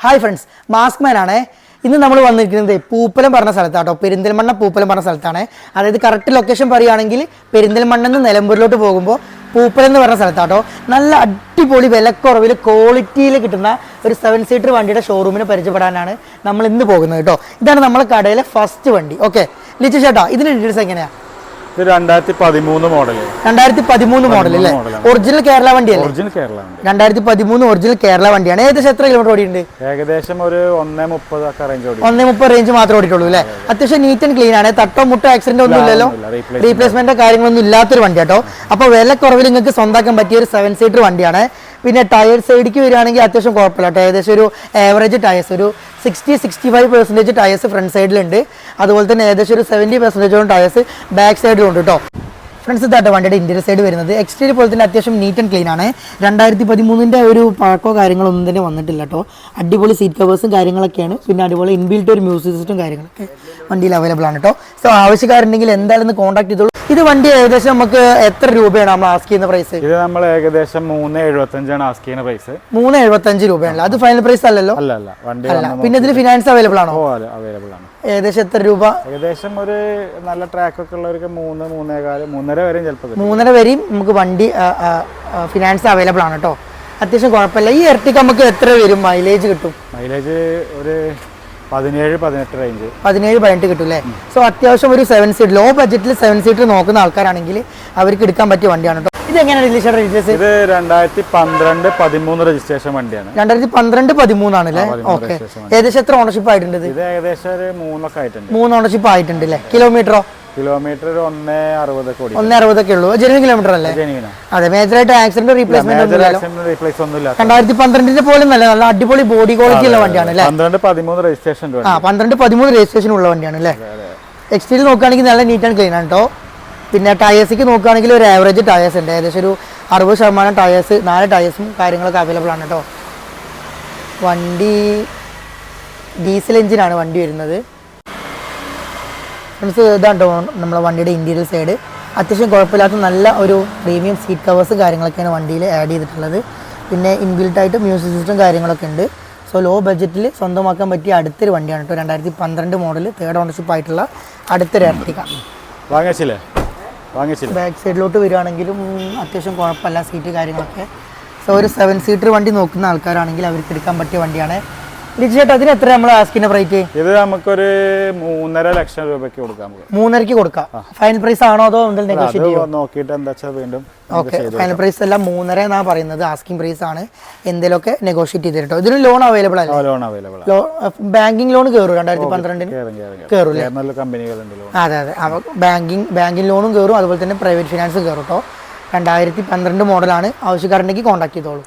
Hi friends, mask മാൻ ആണ്. ഇന്ന് നമ്മൾ വന്നിരിക്കുന്നത് പൂപ്പലം പറഞ്ഞ സ്ഥലത്താട്ടോ, പെരിന്തൽമണ്ണ പൂപ്പലം പറഞ്ഞ സ്ഥലത്താണ്. അതായത് കറക്റ്റ് ലൊക്കേഷൻ പറയുകയാണെങ്കിൽ പെരിന്തൽമണ്ണ നിന്ന് നിലമ്പൂരിലോട്ട് പോകുമ്പോൾ പൂപ്പലം എന്ന് പറഞ്ഞ സ്ഥലത്താട്ടോ. നല്ല അടിപൊളി വിലക്കുറവിൽ ക്വാളിറ്റിയിൽ കിട്ടുന്ന ഒരു 7 സീറ്റർ വണ്ടിയുടെ ഷോറൂമിനെ പരിചയപ്പെടാനാണ് നമ്മൾ ഇന്ന് പോകുന്നത് കേട്ടോ. ഇതാണ് നമ്മുടെ കടയിലെ ഫസ്റ്റ് വണ്ടി. ഓക്കെ ലിച്ചു ചേട്ടാ, ഇതിന്റെ ഡീറ്റെയിൽസ് എങ്ങനെയാ? 2013 മോഡൽ. 2013 മോഡൽ അല്ലേ? ഒറിജിനൽ കേരള വണ്ടിയല്ലേ? 2013 ഒറിജിനൽ കേരള വണ്ടിയാണ്. ഏകദേശം എത്ര കിലോമീറ്റർ ഓടിയിട്ടുണ്ട്? ഏകദേശം ഒരു 130 റേഞ്ച് മാത്രമേ ഓടിയിട്ടുള്ളൂ അല്ലേ? അത്യാവശ്യം നീറ്റ് ആൻഡ് ക്ലീൻ ആണ്. തട്ടോ മുട്ടോ ആക്സിഡന്റ് ഒന്നും ഇല്ലല്ലോ, റീപ്ലേസ്മെന്റ് കാര്യങ്ങളൊന്നും ഇല്ലാത്തൊരു വണ്ടി കേട്ടോ. അപ്പോൾ വിലക്കുറവിൽ നിങ്ങൾക്ക് സ്വന്തമാക്കാൻ പറ്റിയ ഒരു 7 സീറ്റർ വണ്ടിയാണ്. പിന്നെ ടയർ സൈഡിലേക്ക് വരികയാണെങ്കിൽ അത്യാവശ്യം കുഴപ്പമില്ല കേട്ടോ. ഏകദേശം ഒരു ആവറേജ് ടയേഴ്സ് ഒരു 60-65% ടയേഴ്സ് ഫ്രണ്ട് സൈഡിലുണ്ട്. അതുപോലെ തന്നെ ഏകദേശം ഒരു 70% ടയേഴ്സ് ബാക്ക് സൈഡിലുണ്ട് കേട്ടോ. ഫ്രണ്ട്സ് ഇതാട്ടോ വണ്ടിയുടെ ഇന്റീരിയർ സൈഡ് വരുന്നത്. എക്സ്റ്റീരിയർ പോലെ തന്നെ അത്യാവശ്യം നീറ്റ് ആൻഡ് ക്ലീൻ ആണ്. 2013 ഒരു പഴക്കോ കാര്യങ്ങളൊന്നും തന്നെ വന്നിട്ടില്ല കേട്ടോ. അടിപൊളി സീറ്റ് കവേഴ്സും കാര്യങ്ങളൊക്കെയാണ്. പിന്നെ അതുപോലെ ഇൻബിൽറ്റ് ഒരു മ്യൂസിക് സിസ്റ്റം കാര്യങ്ങളൊക്കെ വണ്ടിയിൽ അവൈലബിൾ ആണ് കേട്ടോ. സോ ആവശ്യക്കാരുണ്ടെങ്കിൽ എന്തായാലും കോൺടാക്ട് ചെയ്തോളൂ. ഇത് വണ്ടി ഏകദേശം നമുക്ക് എത്ര രൂപയാണ് നമ്മൾ ആസ്ക് ചെയ്യുന്ന പ്രൈസ്? ഇത് നമ്മൾ ഏകദേശം 375 ആസ്ക് ചെയ്യുന്ന പ്രൈസ്. 375 രൂപയാണല്ലോ. അത് ഫൈനൽ പ്രൈസ് അല്ലല്ലോ? അല്ല. പിന്നെ ഇതിൽ ഫിനാൻസ് അവൈലബിൾ ആണോ? അവൈലബിൾ ആണ്. ഏകദേശം എത്ര രൂപ? ഏകദേശം ഒരു നല്ല ട്രാക്ക് ഒക്കെ ഉള്ളവർക്ക് 3.5 വരെയും ചിലപ്പോൾ 3.5 വരെയും നമുക്ക് വണ്ടി ഫിനാൻസ് അവൈലബിൾ ആണ് കേട്ടോ. അത്യാവശ്യം കുഴപ്പമില്ല. ഈ എർട്ടിക്ക നമുക്ക് എത്ര വരും മൈലേജ് കിട്ടും? മൈലേജ് ഒരു 17-18 റേഞ്ച്, 17-18 കിട്ടും അല്ലേ? സോ അത്യാവശ്യം ഒരു 7 സീറ്റർ ലോ ബഡ്ജറ്റിൽ 7 സീറ്റർ നോക്കുന്ന ആൾക്കാരാണെങ്കിൽ അവർക്ക് എടുക്കാൻ പറ്റിയ വണ്ടിയാണ് കേട്ടോ. ഇത് എങ്ങനെയാണ് രജിസ്ട്രേഷൻ? ഇത് 2012-13 രജിസ്ട്രേഷൻ വണ്ടിയാണ്. 2012-13 ആണല്ലേ? ഓക്കെ. ഏകദേശം എത്ര ഓണർഷിപ്പ് ആയിട്ടുണ്ട്? ഇത് ഏകദേശം ഒരു 3 ഒക്കെ ആയിട്ടുണ്ട്. 3 ഓണർഷിപ്പ് ആയിട്ടുണ്ട് അല്ലേ? കിലോമീറ്ററോ? കിലോമീറ്റർ 160 ഒക്കെ ഉള്ളൂ. ജെനുവിൻ കിലോമീറ്റർ അല്ലേ? അതെ. മേജറായിട്ട് ആക്സിഡന്റ് റീപ്ലേസ്മെന്റ് ഒന്നും 2012 പോലെ നല്ല അടിപൊളി ബോഡി ക്വാളിറ്റി ഉള്ള വണ്ടിയാണ് അല്ലേ? 12-13 രജിസ്ട്രേഷൻ. 12-13 രജിസ്ട്രേഷൻ ഉള്ള വണ്ടിയാണ് അല്ലേ? എക്സ്റ്റീരിയർ നോക്കുകയാണെങ്കിൽ നല്ല നീറ്റ് ആൻഡ് ക്ലീൻ ആണ് കേട്ടോ. പിന്നെ ടയേഴ്സിക്ക് നോക്കുകയാണെങ്കിൽ ഒരു ആവറേജ് ടയേഴ്സ് ഉണ്ട്. ഏകദേശം ഒരു 60% ടയേഴ്സ്, 4 ടയേഴ്സും കാര്യങ്ങളൊക്കെ അവൈലബിൾ ആണ് കേട്ടോ. വണ്ടി ഡീസൽ എഞ്ചിനാണ് വണ്ടി വരുന്നത്. ഫ്രണ്ട്സ് ഇതാണ്ടോ നമ്മളെ വണ്ടിയുടെ ഇൻറ്റീരിയർ സൈഡ്. അത്യാവശ്യം കുഴപ്പമില്ലാത്ത നല്ല ഒരു പ്രീമിയം സീറ്റ് കവേഴ്സ് കാര്യങ്ങളൊക്കെയാണ് വണ്ടിയിൽ ആഡ് ചെയ്തിട്ടുള്ളത്. പിന്നെ ഇൻബിൽട്ടായിട്ട് മ്യൂസിക് സിസ്റ്റം കാര്യങ്ങളൊക്കെ ഉണ്ട്. സോ ലോ ബഡ്ജറ്റിൽ സ്വന്തമാക്കാൻ പറ്റിയ അടുത്തൊരു വണ്ടിയാണ് കേട്ടോ. 2012 മോഡൽ 3rd ഓണർഷിപ്പ് ആയിട്ടുള്ള അടുത്തൊരു എർട്ടിക. ബാക്ക് സൈഡിലോട്ട് വരികയാണെങ്കിലും അത്യാവശ്യം കുഴപ്പമില്ല സീറ്റ് കാര്യങ്ങളൊക്കെ. സോ ഒരു 7 സീറ്റർ വണ്ടി നോക്കുന്ന ആൾക്കാരാണെങ്കിൽ അവർക്ക് എടുക്കാൻ പറ്റിയ വണ്ടിയാണ്. ലിജേട്ടാ, അതിന് എത്ര നമ്മൾ ആസ്കിന്റെ റേറ്റ്? ഇത് നമുക്കൊരു 3.5 ലക്ഷം രൂപയ്ക്ക് കൊടുക്കാം. 3.5 കൊടുക്കാം. ഫൈനൽ പ്രൈസ് ആണോ അതോ നോക്കിയിട്ട് എന്താ വെച്ചാൽ വീണ്ടും? ഓക്കെ. ഫൈനൽ പ്രൈസ് എല്ലാം 3.5 എന്നാ പറയുന്നത്. ആസ്കിംഗ് പ്രൈസ് ആണ്. എന്തെങ്കിലുമൊക്കെ നെഗോഷിയേറ്റ് ചെയ്തിട്ടോ. ഇതിന് ലോൺ അവൈലബിൾ അല്ലേ? Loan available. ബാങ്കിങ് ലോൺ കയറും 2012 കയറും. അതെ. ബാങ്കിങ് ലോണും കയറും. അതുപോലെ തന്നെ പ്രൈവറ്റ് ഫിനാൻസും കയറും കേട്ടോ. 2012 മോഡലാണ്. ആവശ്യക്കാരുണ്ടെങ്കിൽ കോൺടാക്ട് ചെയ്തോളൂ.